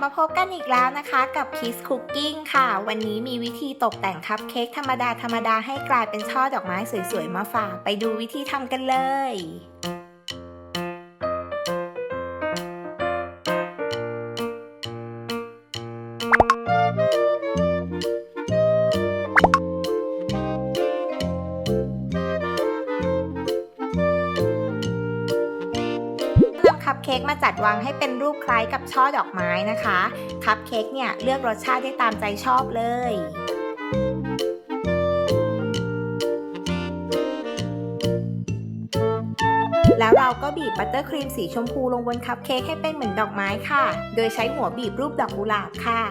มาพบกันอีกแล้วนะคะกับ Kiss Cooking ค่ะวันนี้มีวิธีตกแต่งคัพเค้กธรรมดาให้กลายเป็นช่อดอกไม้สวยๆมาฝากไปดูวิธีทำกันเลยคัพเค้กมาจัดวางให้เป็นรูปคล้ายกับช่อดอกไม้นะคะคัพเค้กเนี่ยเลือกรสชาติได้ตามใจชอบเลยแล้วเราก็บีบบัตเตอร์ครีมสีชมพูลงบนคัพเค้กให้เป็นเหมือนดอกไม้ค่ะโดยใช้หัวบีบรูปดอกกุหลาบค่ะ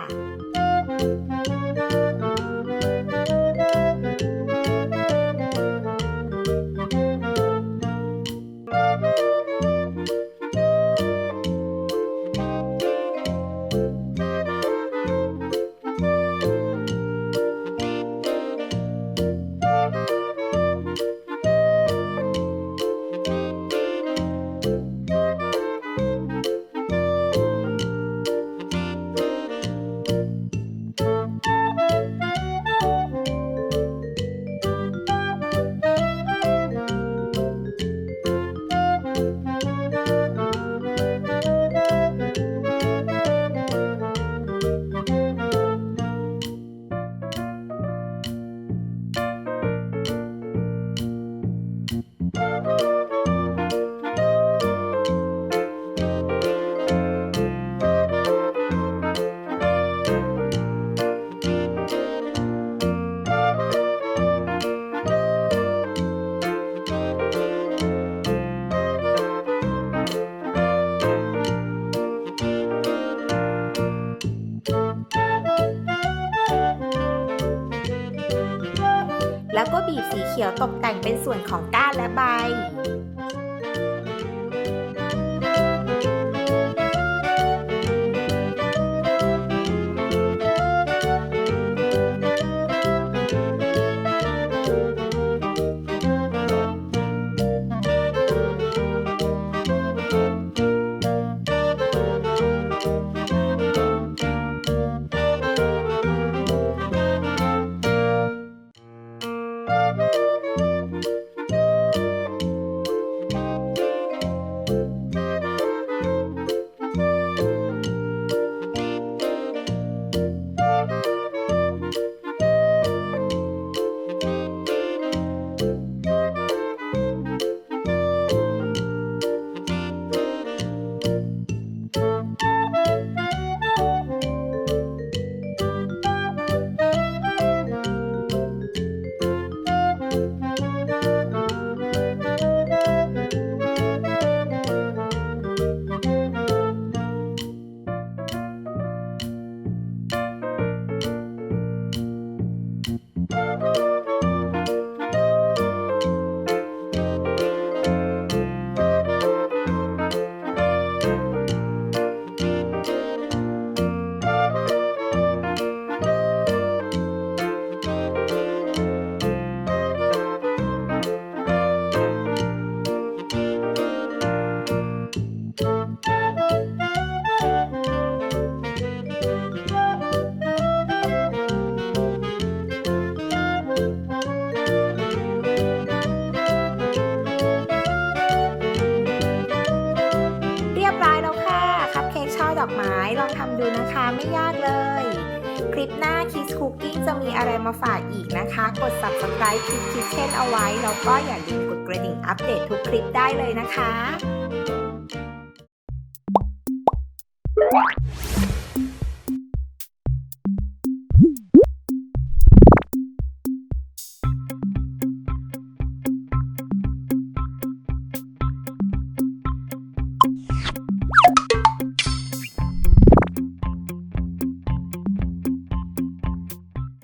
แล้วก็บีบสีเขียวตกแต่งเป็นส่วนของก้านและใบดอกไม้ลองทำดูนะคะไม่ยากเลยคลิปหน้า Kiss Cooking จะมีอะไรมาฝากอีกนะคะกด Subscribe Kiss Kitchen เอาไว้แล้วก็อย่าลืมกดกระดิ่งอัปเดตทุกคลิปได้เลยนะคะ